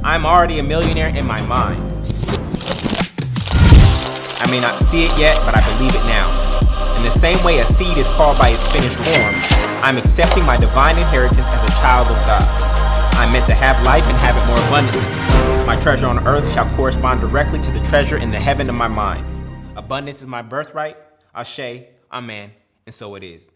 I'm already a millionaire in my mind. I may not see it yet, but I believe it now. In the same way a seed is called by its finished form, I'm accepting my divine inheritance as a child of God. I'm meant to have life and have it more abundantly. My treasure on earth shall correspond directly to the treasure in the heaven of my mind. Abundance is my birthright. Ashe, amen, and so it is.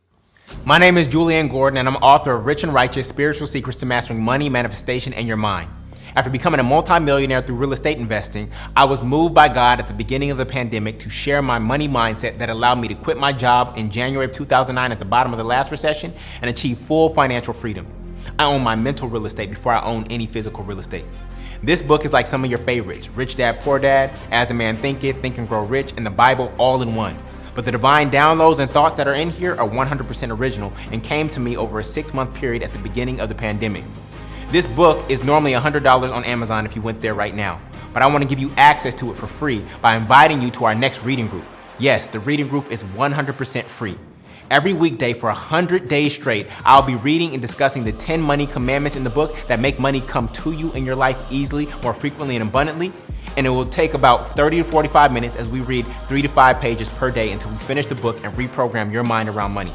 My name is Jullien Gordon, and I'm author of Rich and Righteous: Spiritual Secrets to Mastering Money, Manifestation, and Your Mind. After becoming a multimillionaire through real estate investing, I was moved by God at the beginning of the pandemic to share my money mindset that allowed me to quit my job in January of 2009 at the bottom of the last recession and achieve full financial freedom. I own my mental real estate before I own any physical real estate. This book is like some of your favorites: Rich Dad, Poor Dad, As a Man Thinketh, Think and Grow Rich, and the Bible all in one. But the divine downloads and thoughts that are in here are 100% original and came to me over a 6-month period at the beginning of the pandemic. This book is normally $100 on Amazon if you went there right now, but I want to give you access to it for free by inviting you to our next reading group. Yes, the reading group is 100% free. Every weekday for 100 days straight, I'll be reading and discussing the 10 money commandments in the book that make money come to you in your life easily, more frequently, and abundantly. And it will take about 30 to 45 minutes as we read 3 to 5 pages per day until we finish the book and reprogram your mind around money.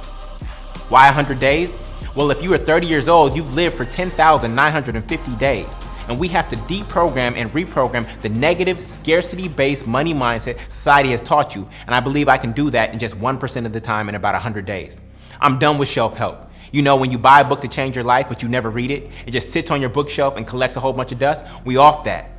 Why 100 days? Well, if you are 30 years old, you've lived for 10,950 days. And we have to deprogram and reprogram the negative, scarcity-based money mindset society has taught you. And I believe I can do that in just 1% of the time in about 100 days. I'm done with shelf help. You know, when you buy a book to change your life, but you never read it, it just sits on your bookshelf and collects a whole bunch of dust. We off that.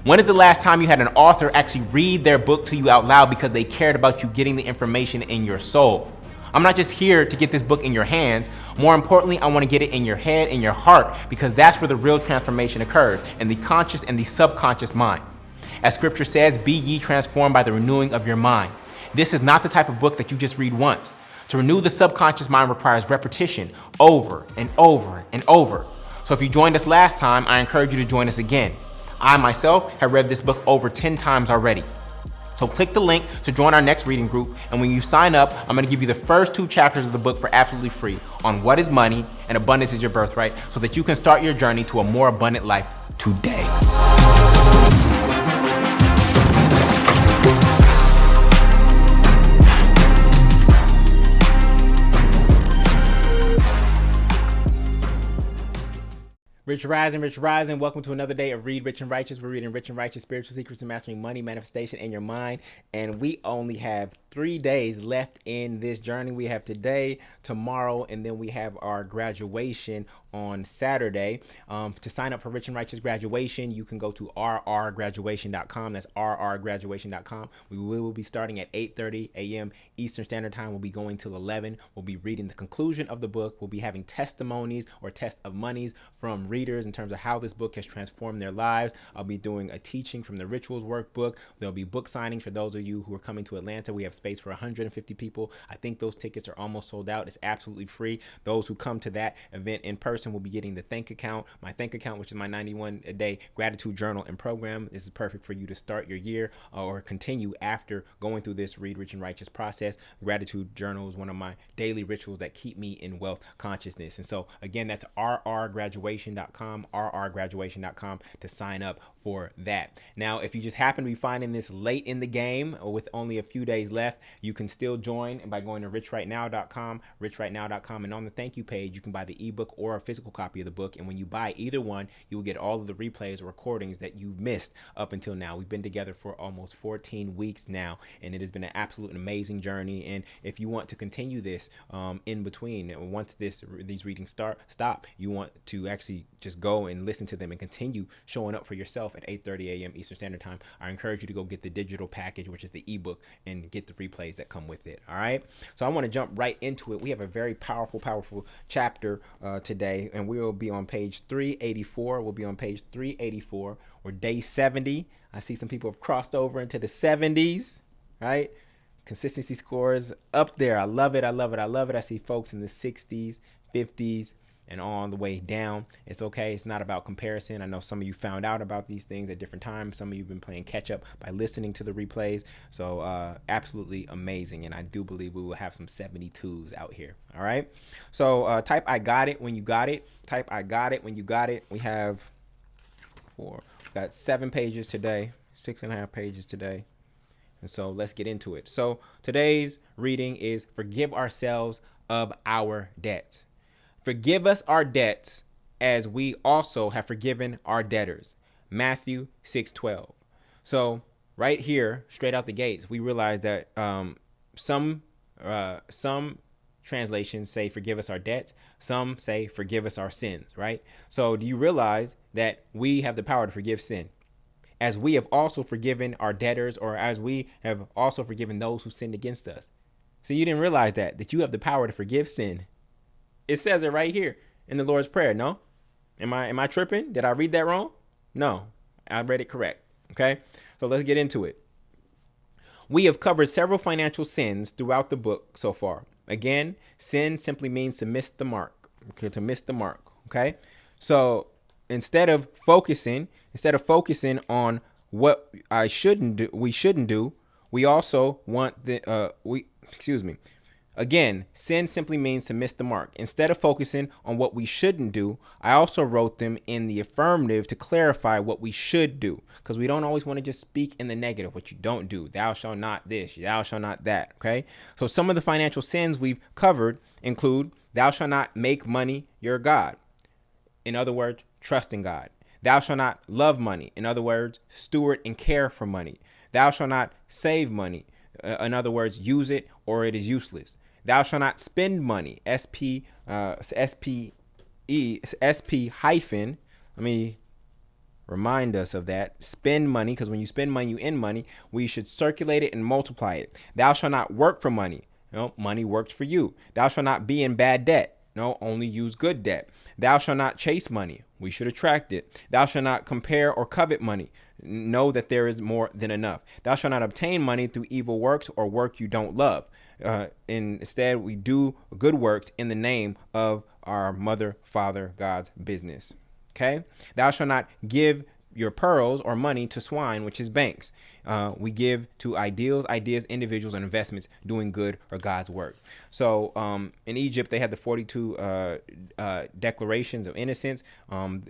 When is the last time you had an author actually read their book to you out loud because they cared about you getting the information in your soul? I'm not just here to get this book in your hands. More importantly, I want to get it in your head and your heart, because that's where the real transformation occurs, in the conscious and the subconscious mind. As scripture says, be ye transformed by the renewing of your mind. This is not the type of book that you just read once. To renew the subconscious mind requires repetition over and over and over. So if you joined us last time, I encourage you to join us again. I myself have read this book over 10 times already. So click the link to join our next reading group, and when you sign up, I'm gonna give you the first 2 chapters of the book for absolutely free on what is money and abundance is your birthright, so that you can start your journey to a more abundant life today. Rich Rising, welcome to another day of Read Rich and Righteous. We're reading Rich and Righteous: Spiritual Secrets to Mastering Money, Manifestation, and Your Mind. And we only have 3 days left in this journey. We have today, tomorrow, and then we have our graduation on Saturday. To sign up for Rich and Righteous graduation, you can go to rrgraduation.com. That's rrgraduation.com. We will be starting at 8:30 a.m. Eastern Standard Time. We'll be going till 11. We'll be reading the conclusion of the book. We'll be having testimonies or test of monies from readers in terms of how this book has transformed their lives. I'll be doing a teaching from the Rituals workbook. There'll be book signings for those of you who are coming to Atlanta. We have space for 150 people. I think those tickets are almost sold out. It's absolutely free. Those who come to that event in person will be getting the Thank account, my Thank account, which is my 91-day gratitude journal and program. This is perfect for you to start your year or continue after going through this Read Rich and Righteous process. Gratitude journal is one of my daily rituals that keep me in wealth consciousness. And so again, that's rrgraduation.com, rrgraduation.com to sign up for that. Now, if you just happen to be finding this late in the game or with only a few days left, you can still join by going to richrightnow.com, richrightnow.com, and on the thank you page, you can buy the ebook or a physical copy of the book. And when you buy either one, you will get all of the replays or recordings that you've missed up until now. We've been together for almost 14 weeks now, and it has been an absolute and amazing journey. And if you want to continue this in between, once these readings stop, you want to actually just go and listen to them and continue showing up for yourself at 8:30 a.m. Eastern Standard Time, I encourage you to go get the digital package, which is the ebook, and get the replays that come with it. All right. So I want to jump right into it. We have a very powerful chapter today, and we will be on page 384. We'll be on page 384 or day 70. I see some people have crossed over into the 70s, right? Consistency scores up there. I love it. I see folks in the 60s, 50s, and on the way down. It's okay. It's not about comparison. I know some of you found out about these things at different times. Some of you have been playing catch up by listening to the replays. So absolutely amazing. And I do believe we will have some 72s out here. All right. So type I got it when you got it. Type I got it when you got it. We have Got 7 pages today, 6.5 pages today. And so let's get into it. So today's reading is forgive ourselves of our debts. Forgive us our debts as we also have forgiven our debtors. Matthew 6:12. So right here, straight out the gates, we realize that some translations say forgive us our debts. Some say forgive us our sins, right? So do you realize that we have the power to forgive sin? As we have also forgiven our debtors, or as we have also forgiven those who sinned against us. So you didn't realize that you have the power to forgive sin. It says it right here in the Lord's Prayer. No? Am I tripping? Did I read that wrong? No, I read it correct. Okay. So let's get into it. We have covered several financial sins throughout the book so far. Again, sin simply means to miss the mark. Okay, to miss the mark. Okay. So instead of focusing on what we shouldn't do, we also want Again, sin simply means to miss the mark. Instead of focusing on what we shouldn't do, I also wrote them in the affirmative to clarify what we should do, because we don't always want to just speak in the negative, what you don't do. Thou shalt not this, thou shalt not that. Okay. So some of the financial sins we've covered include thou shalt not make money your God. In other words, trust in God. Thou shalt not love money. In other words, steward and care for money. Thou shalt not save money. In other words, use it or it is useless. Thou shalt not spend money. SP hyphen. Let me remind us of that. Spend money, because when you spend money, you end money. We should circulate it and multiply it. Thou shalt not work for money. No, money works for you. Thou shalt not be in bad debt. No, only use good debt. Thou shalt not chase money. We should attract it. Thou shalt not compare or covet money. Know that there is more than enough. Thou shalt not obtain money through evil works or work you don't love. Instead, we do good works in the name of our mother, father, God's business. Okay. Thou shalt not give your pearls or money to swine, which is banks. We give to ideals, individuals, and investments doing good or God's work. So in Egypt, they had the 42 declarations of innocence.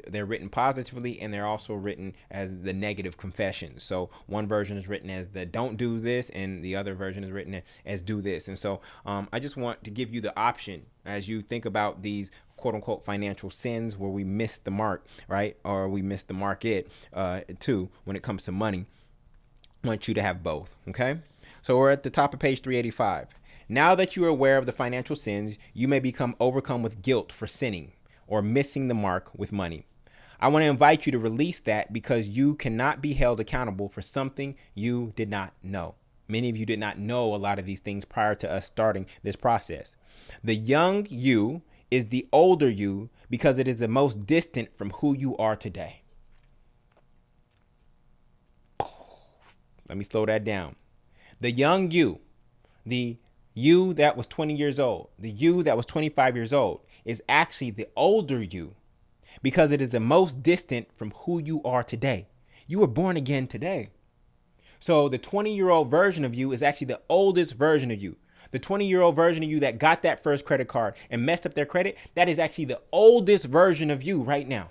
They're written positively, and they're also written as the negative confessions. So one version is written as the don't do this, and the other version is written as do this. And so I just want to give you the option as you think about these quote unquote financial sins where we miss the mark, right? Or we miss the market too when it comes to money. I want you to have both. Okay. So we're at the top of page 385. Now that you are aware of the financial sins, you may become overcome with guilt for sinning or missing the mark with money. I want to invite you to release that, because you cannot be held accountable for something you did not know. Many of you did not know a lot of these things prior to us starting this process. The young you is the older you because it is the most distant from who you are today. Let me slow that down. The young you, the you that was 20 years old, the you that was 25 years old, is actually the older you because it is the most distant from who you are today. You were born again today. So the 20-year-old version of you is actually the oldest version of you. The 20-year-old version of you that got that first credit card and messed up their credit, that is actually the oldest version of you right now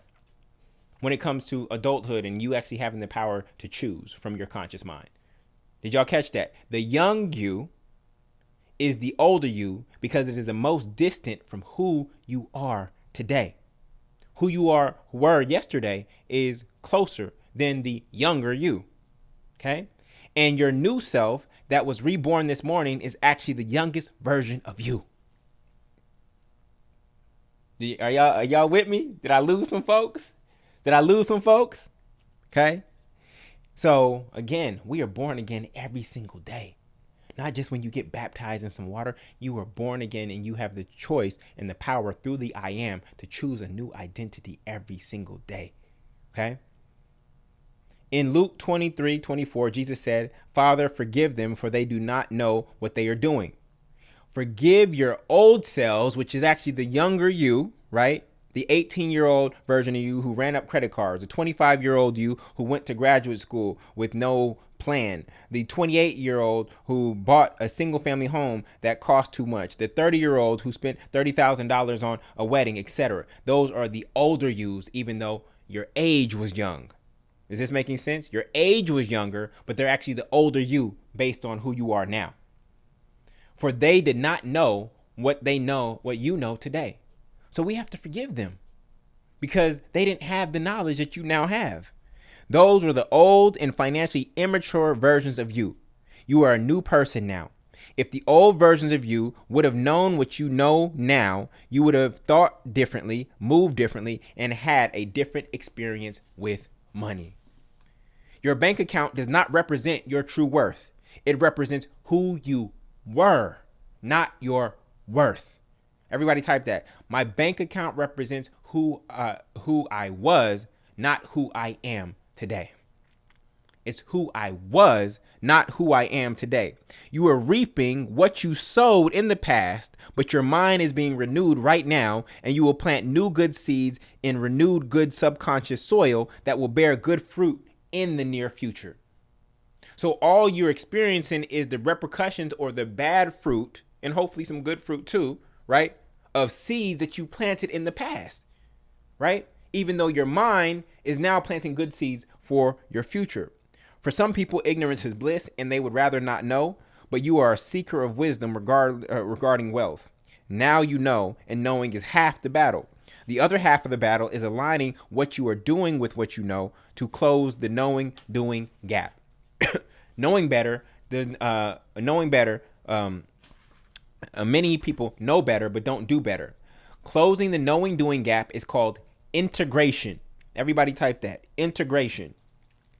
when it comes to adulthood and you actually having the power to choose from your conscious mind. Did y'all catch that? The young you is the older you because it is the most distant from who you are today. Who you were yesterday is closer than the younger you. Okay? And your new self that was reborn this morning is actually the youngest version of you. Are y'all with me? Did I lose some folks? Okay. So again, we are born again every single day. Not just when you get baptized in some water. You are born again and you have the choice and the power through the I am to choose a new identity every single day. Okay. In Luke 23:24, Jesus said, Father, forgive them, for they do not know what they are doing. Forgive your old selves, which is actually the younger you, right? The 18-year-old version of you who ran up credit cards, the 25-year-old you who went to graduate school with no plan, the 28-year-old who bought a single family home that cost too much, the 30-year-old who spent $30,000 on a wedding, etc. Those are the older yous, even though your age was young. Is this making sense? Your age was younger, but they're actually the older you based on who you are now. For they did not know what you know today. So we have to forgive them because they didn't have the knowledge that you now have. Those were the old and financially immature versions of you. You are a new person now. If the old versions of you would have known what you know now, you would have thought differently, moved differently, and had a different experience with money. Your bank account does not represent your true worth. It represents who you were, not your worth. Everybody type that. My bank account represents who I was, not who I am today. It's who I was, not who I am today. You are reaping what you sowed in the past, but your mind is being renewed right now, and you will plant new good seeds in renewed good subconscious soil that will bear good fruit in the near future. So all you're experiencing is the repercussions or the bad fruit, and hopefully some good fruit too, right, of seeds that you planted in the past, right? Even though your mind is now planting good seeds for your future. For some people, ignorance is bliss, and they would rather not know, but you are a seeker of wisdom regarding wealth. Now you know, and knowing is half the battle. The other half of the battle is aligning what you are doing with what you know to close the knowing-doing gap. Knowing better, many people know better but don't do better. Closing the knowing-doing gap is called integration. Everybody type that. Integration.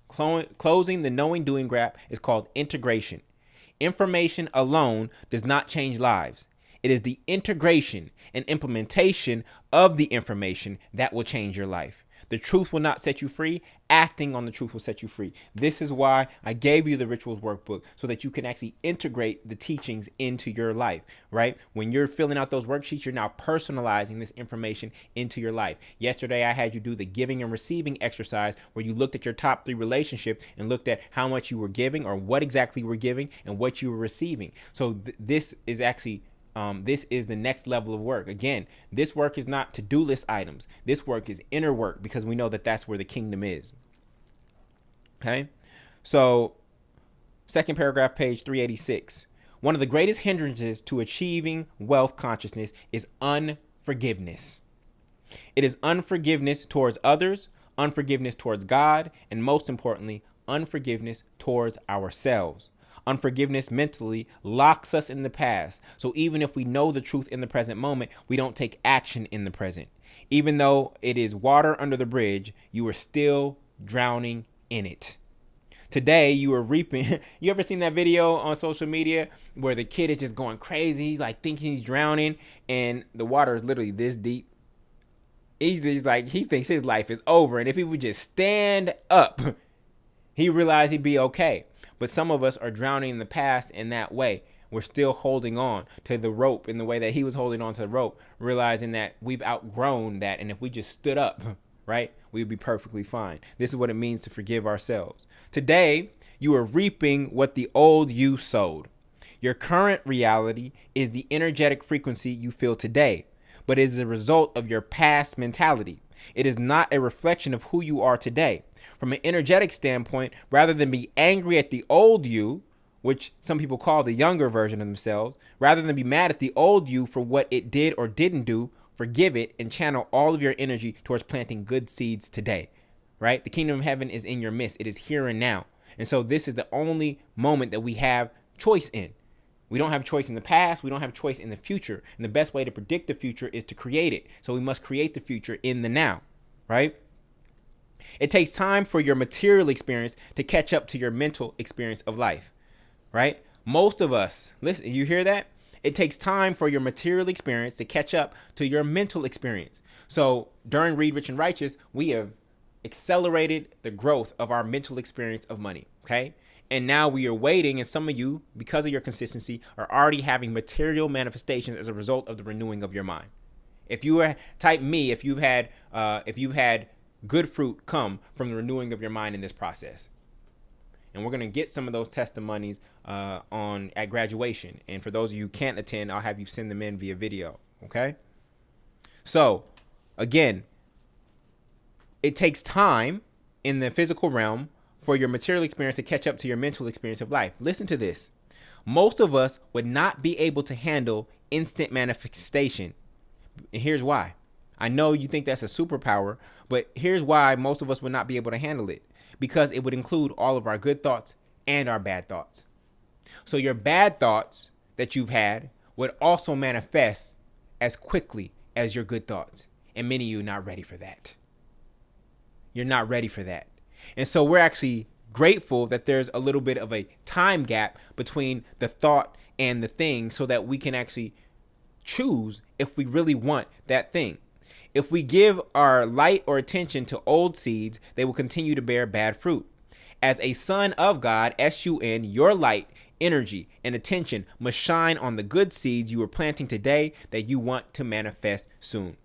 Closing the knowing-doing gap is called integration. Information alone does not change lives. It is the integration and implementation of the information that will change your life. The truth will not set you free. Acting on the truth will set you free. This is why I gave you the rituals workbook, so that you can actually integrate the teachings into your life, right? When you're filling out those worksheets, you're now personalizing this information into your life. Yesterday, I had you do the giving and receiving exercise where you looked at your top 3 relationships and looked at how much you were giving or what exactly you were giving and what you were receiving. So this is actually this is the next level of work. Again, this work is not to-do list items. This work is inner work because we know that that's where the kingdom is. Okay. So second paragraph, page 386. One of the greatest hindrances to achieving wealth consciousness is unforgiveness. It is unforgiveness towards others, unforgiveness towards God, and most importantly, unforgiveness towards ourselves. Unforgiveness mentally locks us in the past. So even if we know the truth in the present moment, we don't take action in the present. Even though it is water under the bridge, you are still drowning in it. Today, you are reaping. You ever seen that video on social media where the kid is just going crazy? He's like thinking he's drowning and the water is literally this deep. He's like, he thinks his life is over. And if he would just stand up, he realized he'd be okay. But some of us are drowning in the past in that way. We're still holding on to the rope in the way that he was holding on to the rope, realizing that we've outgrown that. And if we just stood up, right, we would be perfectly fine. This is what it means to forgive ourselves. Today, you are reaping what the old you sowed. Your current reality is the energetic frequency you feel today, but it is a result of your past mentality. It is not a reflection of who you are today. From an energetic standpoint, rather than be angry at the old you, which some people call the younger version of themselves, rather than be mad at the old you for what it did or didn't do, forgive it and channel all of your energy towards planting good seeds today, right? The kingdom of heaven is in your midst. It is here and now. And so this is the only moment that we have choice in. We don't have choice in the past. We don't have choice in the future. And the best way to predict the future is to create it. So we must create the future in the now, right? It takes time for your material experience to catch up to your mental experience of life, right? Most of us, listen, you hear that? It takes time for your material experience to catch up to your mental experience. So during Read Rich and Righteous, we have accelerated the growth of our mental experience of money, okay? And now we are waiting, and some of you, because of your consistency, are already having material manifestations as a result of the renewing of your mind. If you are type me, if you've had good fruit come from the renewing of your mind in this process. And we're going to get some of those testimonies at graduation. And for those of you who can't attend, I'll have you send them in via video. Okay. So again, it takes time in the physical realm for your material experience to catch up to your mental experience of life. Listen to this. Most of us would not be able to handle instant manifestation. And here's why. I know you think that's a superpower, but here's why most of us would not be able to handle it. Because it would include all of our good thoughts and our bad thoughts. So your bad thoughts that you've had would also manifest as quickly as your good thoughts. And many of you are not ready for that. You're not ready for that. And so we're actually grateful that there's a little bit of a time gap between the thought and the thing so that we can actually choose if we really want that thing. If we give our light or attention to old seeds, they will continue to bear bad fruit. As a son of God, S-U-N, your light, energy, and attention must shine on the good seeds you are planting today that you want to manifest soon.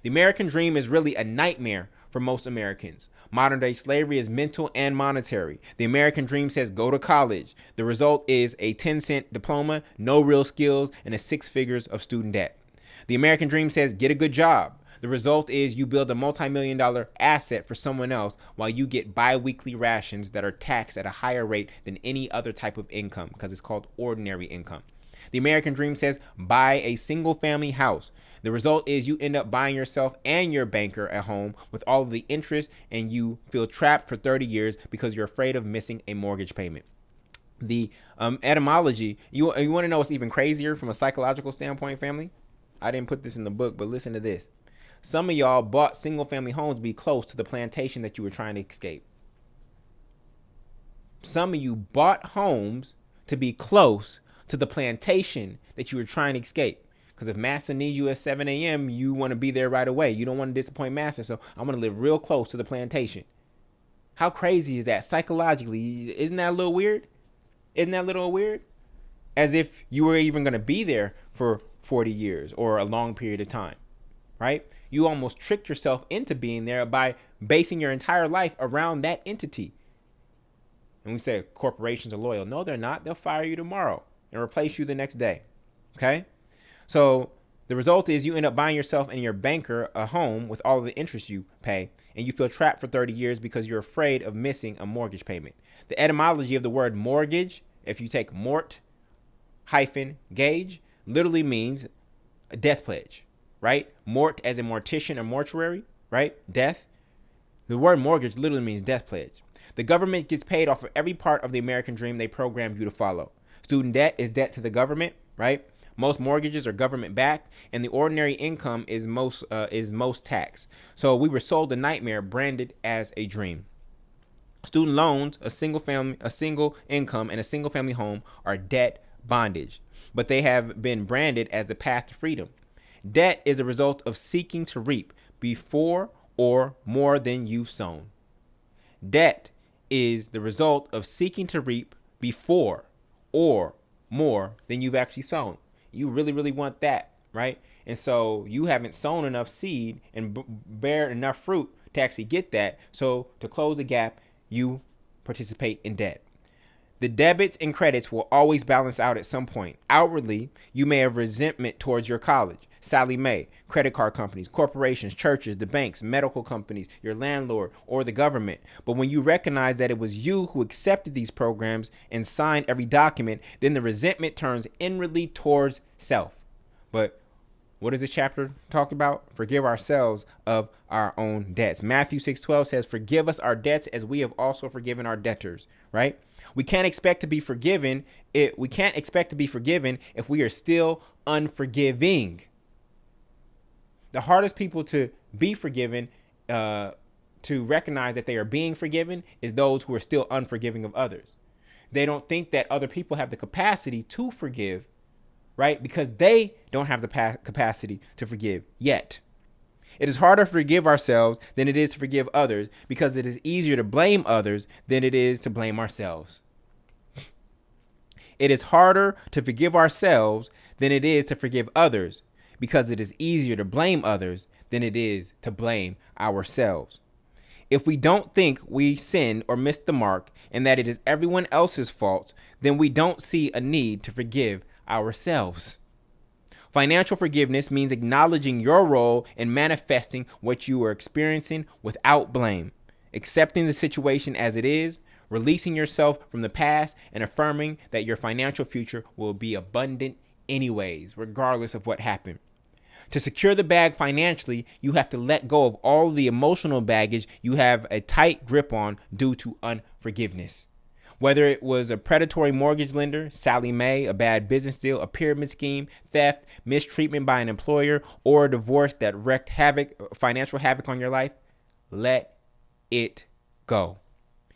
The American dream is really a nightmare for most Americans. Modern day slavery is mental and monetary. The American dream says go to college. The result is a 10-cent diploma, no real skills, and 6 figures of student debt. The American dream says get a good job. The result is you build a multi-million-dollar asset for someone else while you get bi-weekly rations that are taxed at a higher rate than any other type of income because it's called ordinary income. The American dream says buy a single family house. The result is you end up buying yourself and your banker a home with all of the interest, and you feel trapped for 30 years because you're afraid of missing a mortgage payment. The etymology, you want to know what's even crazier from a psychological standpoint, family? I didn't put this in the book, but listen to this. Some of y'all bought single family homes to be close to the plantation that you were trying to escape. Some of you bought homes to be close to the plantation that you were trying to escape. Because if master needs you at 7 a.m., you want to be there right away. You don't want to disappoint master. So I'm going to live real close to the plantation. How crazy is that psychologically? Isn't that a little weird? Isn't that a little weird? As if you were even going to be there for 40 years or a long period of time, right? You almost tricked yourself into being there by basing your entire life around that entity. And we say corporations are loyal. No, they're not. They'll fire you tomorrow and replace you the next day. Okay? So the result is you end up buying yourself and your banker a home with all of the interest you pay, and you feel trapped for 30 years because you're afraid of missing a mortgage payment. The etymology of the word mortgage, if you take mort hyphen gauge, literally means a death pledge. Right? Mort as in mortician or mortuary, right? Death. The word mortgage literally means death pledge. The government gets paid off of every part of the American dream they programmed you to follow. Student debt is debt to the government, right? Most mortgages are government backed, and the ordinary income is most taxed. So we were sold a nightmare branded as a dream. Student loans, a single income, and a single family home are debt bondage, but they have been branded as the path to freedom. Debt is a result of seeking to reap before or more than you've sown. Debt is the result of seeking to reap before or more than you've actually sown. You really, really want that, right? And so you haven't sown enough seed and bear enough fruit to actually get that. So to close the gap, you participate in debt. The debits and credits will always balance out at some point. Outwardly, you may have resentment towards your college, Sally Mae, credit card companies, corporations, churches, the banks, medical companies, your landlord, or the government. But when you recognize that it was you who accepted these programs and signed every document, then the resentment turns inwardly towards self. But what does this chapter talk about? Forgive ourselves of our own debts. Matthew 6:12 says, forgive us our debts as we have also forgiven our debtors, right? We can't expect to be forgiven. If we are still unforgiving. The hardest people to be forgiven, to recognize that they are being forgiven, is those who are still unforgiving of others. They don't think that other people have the capacity to forgive, right? Because they don't have the capacity to forgive yet. It is harder to forgive ourselves than it is to forgive others, because it is easier to blame others than it is to blame ourselves. It is harder to forgive ourselves than it is to forgive others, because it is easier to blame others than it is to blame ourselves. If we don't think we sinned or missed the mark and that it is everyone else's fault, then we don't see a need to forgive ourselves. Financial forgiveness means acknowledging your role in manifesting what you are experiencing without blame. accepting the situation as it is, releasing yourself from the past, and affirming that your financial future will be abundant anyways, regardless of what happened. To secure the bag financially, you have to let go of all the emotional baggage you have a tight grip on due to unforgiveness. Whether it was a predatory mortgage lender, Sally Mae, a bad business deal, a pyramid scheme, theft, mistreatment by an employer, or a divorce that wreaked financial havoc on your life, let it go.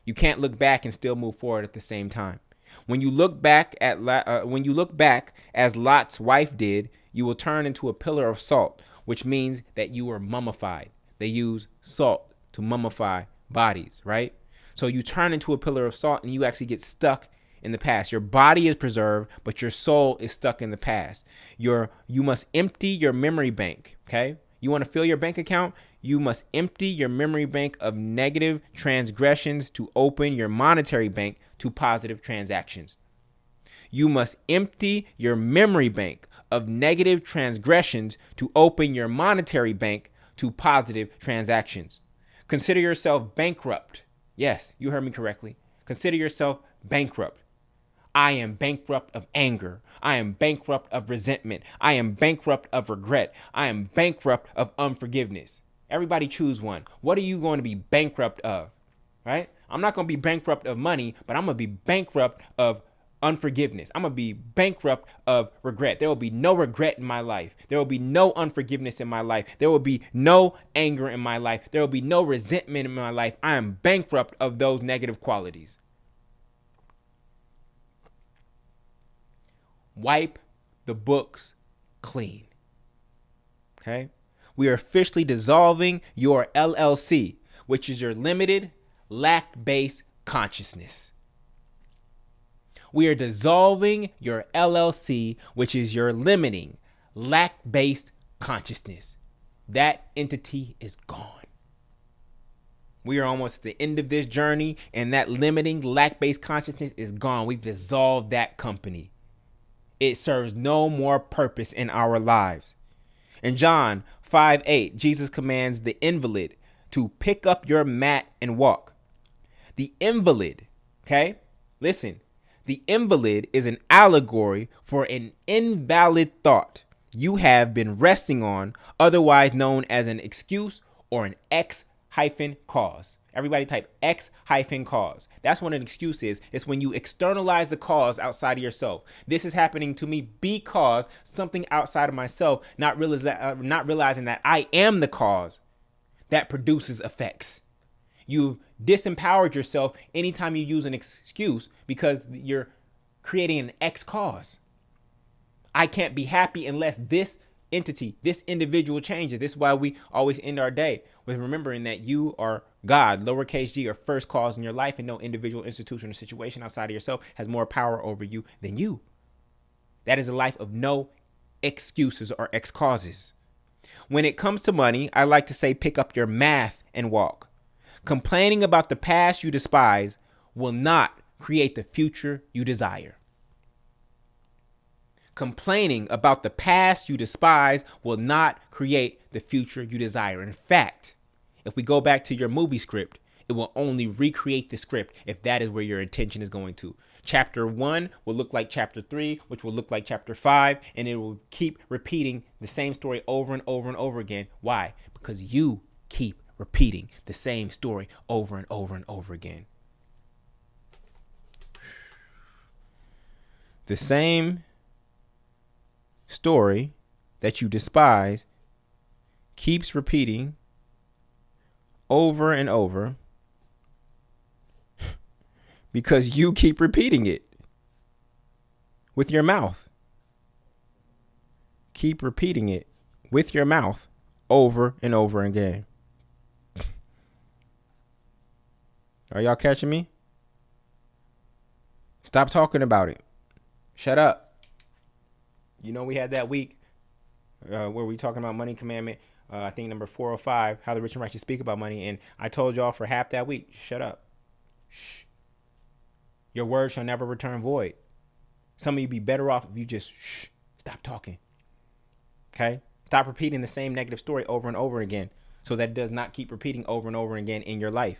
You can't look back and still move forward at the same time. When you look back as Lot's wife did, you will turn into a pillar of salt, which means that you are mummified. They use salt to mummify bodies, right? So you turn into a pillar of salt and you actually get stuck in the past. Your body is preserved, but your soul is stuck in the past. You must empty your memory bank, okay? You want to fill your bank account? You must empty your memory bank of negative transgressions to open your monetary bank to positive transactions. You must empty your memory bank of negative transgressions to open your monetary bank to positive transactions. Consider yourself bankrupt. Yes, you heard me correctly. Consider yourself bankrupt. I am bankrupt of anger. I am bankrupt of resentment. I am bankrupt of regret. I am bankrupt of unforgiveness. Everybody choose one. What are you going to be bankrupt of? Right? I'm not going to be bankrupt of money, but I'm going to be bankrupt of unforgiveness. I'm going to be bankrupt of regret. There will be no regret in my life. There will be no unforgiveness in my life. There will be no anger in my life. There will be no resentment in my life. I am bankrupt of those negative qualities. Wipe the books clean. Okay? We are officially dissolving your LLC, which is your limited lack-based consciousness. We are dissolving your LLC, which is your limiting lack-based consciousness. That entity is gone. We are almost at the end of this journey, and that limiting lack-based consciousness is gone. We've dissolved that company. It serves no more purpose in our lives. In John 5:8, Jesus commands the invalid to pick up your mat and walk. The invalid, okay? Listen, the invalid is an allegory for an invalid thought you have been resting on, otherwise known as an excuse or an X-cause. Everybody type X-cause. That's what an excuse is. It's when you externalize the cause outside of yourself. This is happening to me because something outside of myself, not realizing that I am the cause that produces effects. You've disempowered yourself anytime you use an excuse because you're creating an X cause. I can't be happy unless this entity, this individual changes. This is why we always end our day with remembering that you are God, lowercase g, or first cause in your life, and no individual, institution, or situation outside of yourself has more power over you than you. That is a life of no excuses or X causes. When it comes to money, I like to say pick up your math and walk. Complaining about the past you despise will not create the future you desire. Complaining about the past you despise will not create the future you desire. In fact, if we go back to your movie script, it will only recreate the script if that is where your attention is going to. Chapter 1 will look like chapter 3, which will look like chapter 5, and it will keep repeating the same story over and over and over again. Why? Because you keep repeating the same story over and over and over again. The same story that you despise keeps repeating over and over because you keep repeating it with your mouth. Keep repeating it with your mouth over and over again. Are y'all catching me? Stop talking about it. Shut up. You know, we had that week where we talking about money commandment. I think number 405, how the rich and righteous speak about money. And I told y'all for half that week, shut up. Shh. Your word shall never return void. Some of you be better off if you just stop talking. Okay? Stop repeating the same negative story over and over again so that it does not keep repeating over and over again in your life.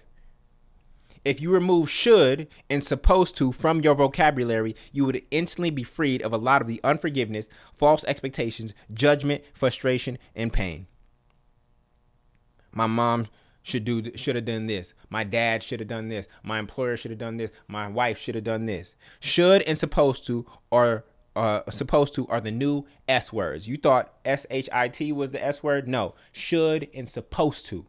If you remove should and supposed to from your vocabulary, you would instantly be freed of a lot of the unforgiveness, false expectations, judgment, frustration, and pain. My mom should have done this. My dad should have done this. My employer should have done this. My wife should have done this. Should and supposed to are the new S words. You thought SHIT was the S word? No. Should and supposed to.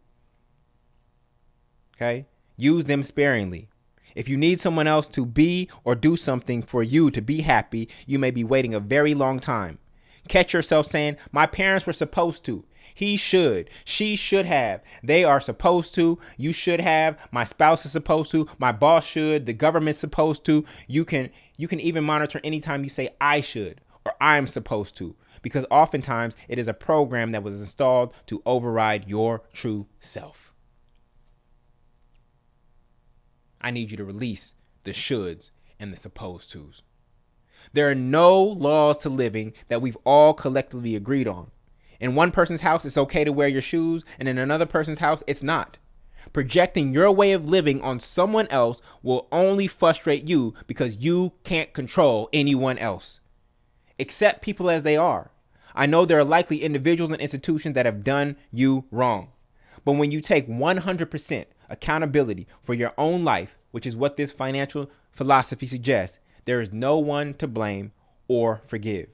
Okay? Use them sparingly. If you need someone else to be or do something for you to be happy, you may be waiting a very long time. Catch yourself saying, my parents were supposed to. He should. She should have. They are supposed to. You should have. My spouse is supposed to. My boss should. The government's supposed to. You can even monitor anytime you say I should or I'm supposed to, because oftentimes it is a program that was installed to override your true self. I need you to release the shoulds and the supposed tos. There are no laws to living that we've all collectively agreed on. In one person's house, it's okay to wear your shoes, and in another person's house, it's not. Projecting your way of living on someone else will only frustrate you because you can't control anyone else. Accept people as they are. I know there are likely individuals and institutions that have done you wrong. But when you take 100% accountability for your own life, which is what this financial philosophy suggests, there is no one to blame or forgive.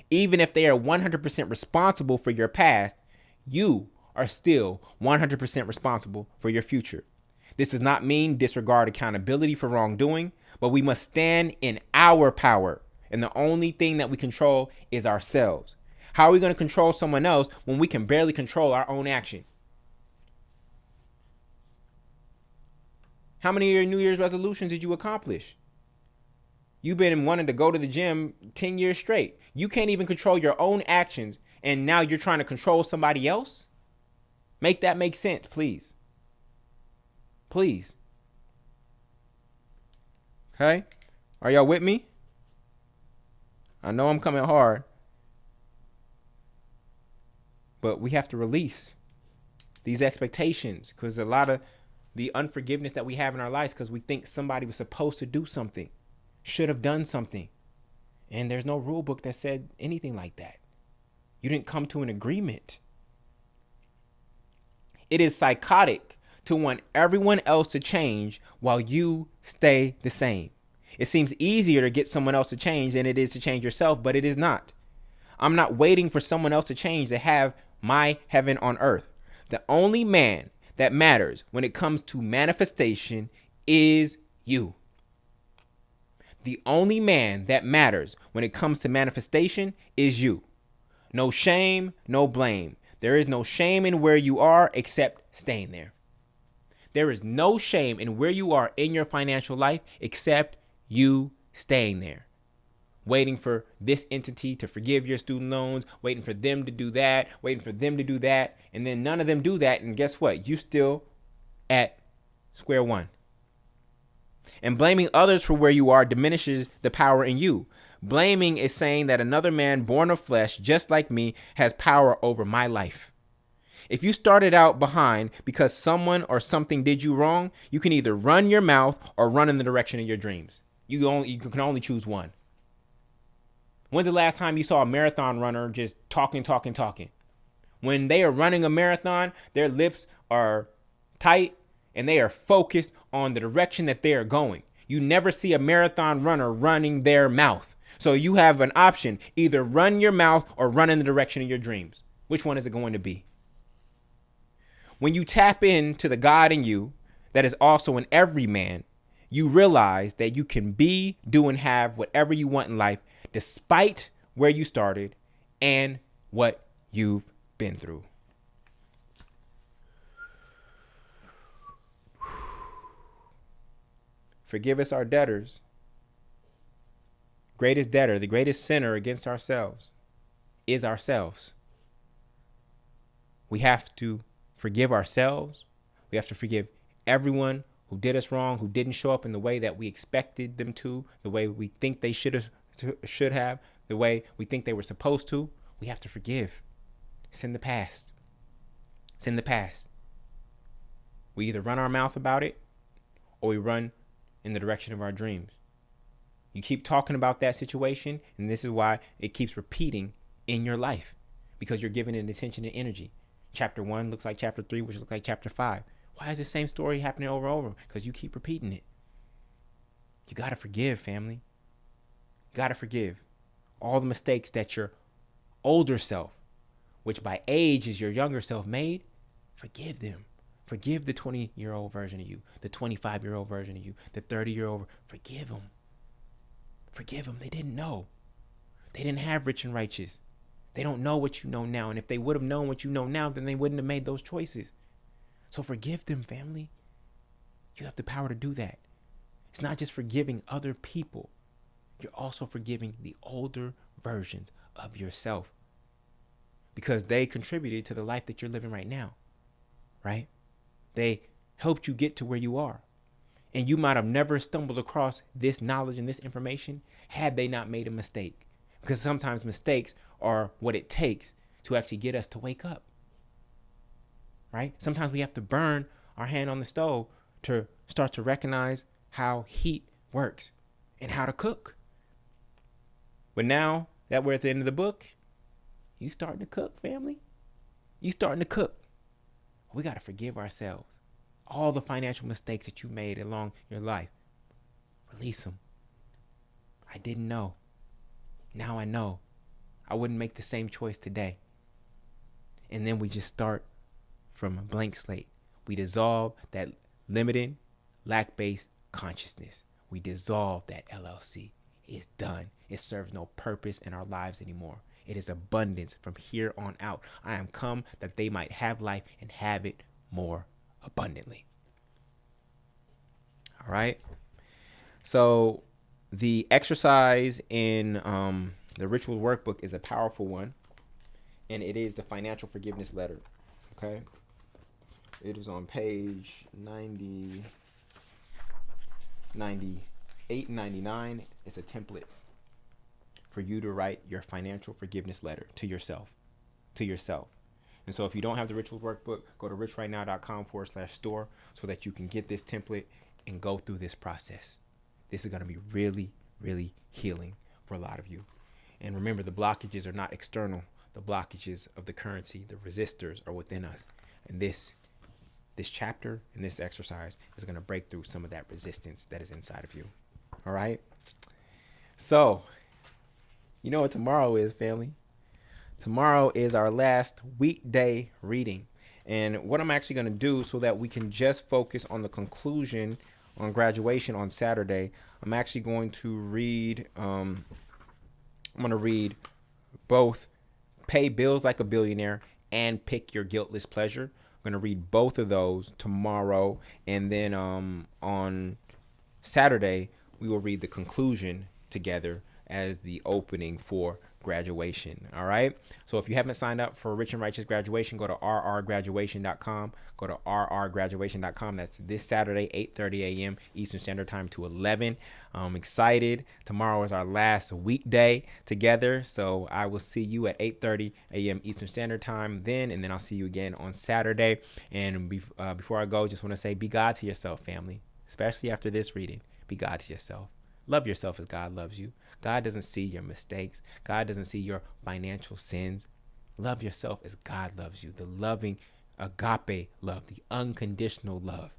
Even if they are 100% responsible for your past, you are still 100% responsible for your future. This does not mean disregard accountability for wrongdoing, but we must stand in our power. And the only thing that we control is ourselves. How are we going to control someone else when we can barely control our own action? How many of your New Year's resolutions did you accomplish? You've been wanting to go to the gym 10 years straight. You can't even control your own actions, and now you're trying to control somebody else? Make that make sense, please. Please. Okay? Are y'all with me? I know I'm coming hard, but we have to release these expectations, because a lot of the unforgiveness that we have in our lives because we think somebody was supposed to do something, should have done something. And there's no rule book that said anything like that. You didn't come to an agreement. It is psychotic to want everyone else to change while you stay the same. It seems easier to get someone else to change than it is to change yourself, but it is not. I'm not waiting for someone else to change to have my heaven on earth. The only man that matters when it comes to manifestation is you. The only man that matters when it comes to manifestation is you. No shame, no blame. There is no shame in where you are except staying there. There is no shame in where you are in your financial life except you staying there. Waiting for this entity to forgive your student loans, waiting for them to do that, waiting for them to do that, and then none of them do that, and guess what? You still at square one. And blaming others for where you are diminishes the power in you. Blaming is saying that another man born of flesh, just like me, has power over my life. If you started out behind because someone or something did you wrong, you can either run your mouth or run in the direction of your dreams. You can only choose one. When's the last time you saw a marathon runner just talking? When they are running a marathon, their lips are tight and they are focused on the direction that they are going. You never see a marathon runner running their mouth. So you have an option, either run your mouth or run in the direction of your dreams. Which one is it going to be? When you tap into the God in you that is also in every man, you realize that you can be, do, and have whatever you want in life, despite where you started and what you've been through. Forgive us our debtors. Greatest debtor, the greatest sinner against ourselves is ourselves. We have to forgive ourselves. We have to forgive everyone who did us wrong, who didn't show up in the way that we expected them to, the way we think they should have, the way we think they were supposed to. We have to forgive. It's in the past. It's in the past. We either run our mouth about it or we run in the direction of our dreams. You keep talking about that situation, and this is why it keeps repeating in your life, because you're giving it attention and energy. Chapter 1 looks like chapter 3, which looks like chapter 5. Why is the same story happening over and over? Because you keep repeating it. You got to forgive, family. You got to forgive all the mistakes that your older self, which by age is your younger self, made. Forgive them. Forgive the 20-year-old version of you, the 25-year-old version of you, the 30-year-old. Forgive them. Forgive them. They didn't know. They didn't have rich and righteous. They don't know what you know now. And if they would have known what you know now, then they wouldn't have made those choices. So forgive them, family. You have the power to do that. It's not just forgiving other people. You're also forgiving the older versions of yourself, because they contributed to the life that you're living right now, right? They helped you get to where you are. And you might have never stumbled across this knowledge and this information had they not made a mistake. Because sometimes mistakes are what it takes to actually get us to wake up, right? Sometimes we have to burn our hand on the stove to start to recognize how heat works and how to cook. But now that we're at the end of the book, you starting to cook, family. You starting to cook. We got to forgive ourselves. All the financial mistakes that you made along your life, release them. I didn't know. Now I know. I wouldn't make the same choice today. And then we just start from a blank slate. We dissolve that limited, lack-based consciousness. We dissolve that LLC. It's done. It serves no purpose in our lives anymore. It is abundance from here on out. I am come that they might have life and have it more abundantly. All right. So the exercise in the ritual workbook is a powerful one, and it is the financial forgiveness letter. Okay. It is on page 98 and 99. It's a template for you to write your financial forgiveness letter to yourself. And so if you don't have the rituals workbook, go to richrightnow.com/store so that you can get this template and go through this process. This is going to be really, really healing for a lot of you. And remember, the blockages are not external. The blockages of the currency, the resistors, are within us. And this chapter and this exercise is going to break through some of that resistance that is inside of you. All right. So, you know what tomorrow is, family? Tomorrow is our last weekday reading. And what I'm actually going to do so that we can just focus on the conclusion on graduation on Saturday, I'm actually going to read, I'm going to read both Pay Bills Like a Billionaire and Pick Your Guiltless Pleasure. I'm going to read both of those tomorrow. And then on Saturday, we will read the conclusion together as the opening for graduation. All right. So if you haven't signed up for Rich and Righteous Graduation, go to rrgraduation.com. Go to rrgraduation.com. That's this Saturday, 8:30 a.m. Eastern Standard Time to 11. I'm excited. Tomorrow is our last weekday together. So I will see you at 8:30 a.m. Eastern Standard Time then, and then I'll see you again on Saturday. And before I go, just want to say, be God to yourself, family, especially after this reading. Be God to yourself. Love yourself as God loves you. God doesn't see your mistakes. God doesn't see your financial sins. Love yourself as God loves you. The loving agape love, the unconditional love,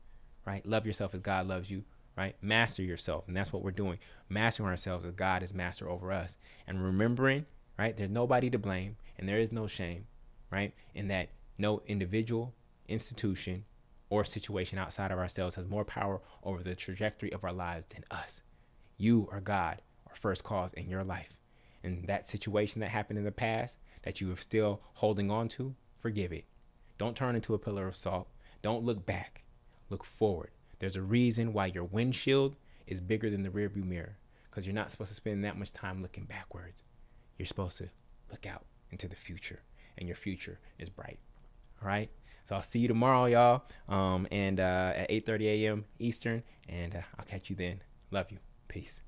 right? Love yourself as God loves you, right? Master yourself. And that's what we're doing. Mastering ourselves as God is master over us. And remembering, right, there's nobody to blame and there is no shame, right? In that no individual, institution, or situation outside of ourselves has more power over the trajectory of our lives than us. You are God, or first cause in your life. And that situation that happened in the past that you are still holding on to, forgive it. Don't turn into a pillar of salt. Don't look back. Look forward. There's a reason why your windshield is bigger than the rearview mirror, because you're not supposed to spend that much time looking backwards. You're supposed to look out into the future, and your future is bright. All right? So I'll see you tomorrow, y'all, and at 8:30 a.m. Eastern, and I'll catch you then. Love you. Peace.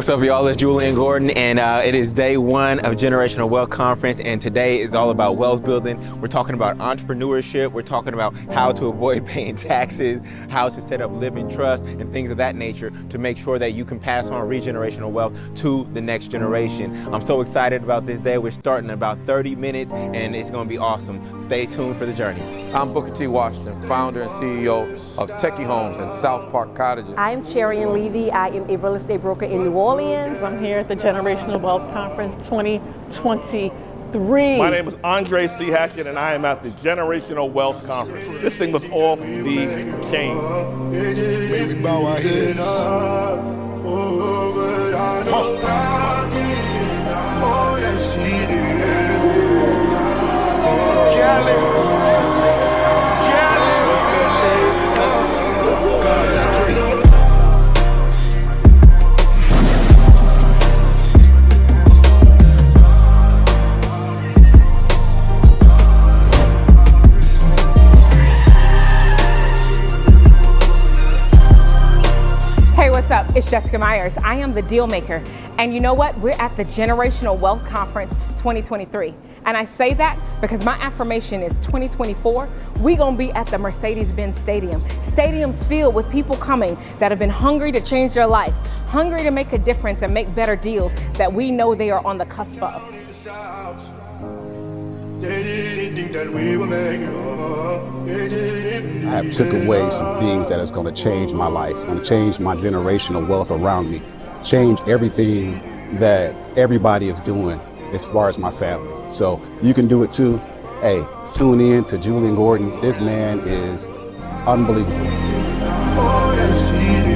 What's up, y'all? It's Jullien Gordon, and it is day one of Generational Wealth Conference, and today is all about wealth building. We're talking about entrepreneurship. We're talking about how to avoid paying taxes, how to set up living trust, and things of that nature to make sure that you can pass on regenerational wealth to the next generation. I'm so excited about this day. We're starting in about 30 minutes, and it's going to be awesome. Stay tuned for the journey. I'm Booker T. Washington, founder and CEO of Techie Homes and South Park Cottages. I'm Jullien Levy. I am a real estate broker in New Orleans. I'm here at the Generational Wealth Conference 2023. My name is Andre C. Hackett, and I am at the Generational Wealth Conference. This thing was off the chain. We bow our heads. Oh, but I know God did. Oh, yes, He did. Cali. God is great. Hey, what's up? It's Jessica Myers. I am the deal maker. And you know what? We're at the Generational Wealth Conference 2023. And I say that because my affirmation is 2024, we're going to be at the Mercedes-Benz Stadium. Stadiums filled with people coming that have been hungry to change their life, hungry to make a difference and make better deals that we know they are on the cusp of. I have took away some things that is going to change my life, going to change my generational wealth around me, change everything that everybody is doing as far as my family. So you can do it too. Hey, tune in to Jullien Gordon. This man is unbelievable. Oh, yes, He did.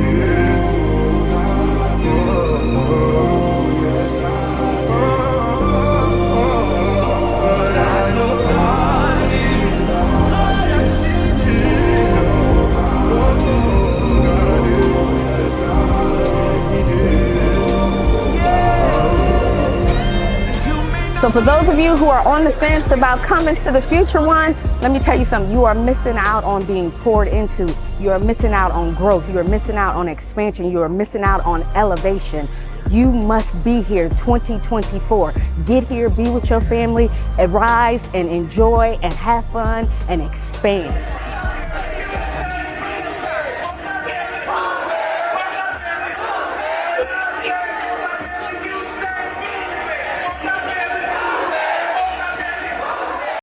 So for those of you who are on the fence about coming to the Future One, let me tell you something. You are missing out on being poured into. You are missing out on growth. You are missing out on expansion. You are missing out on elevation. You must be here 2024. Get here, be with your family, and rise and enjoy and have fun and expand.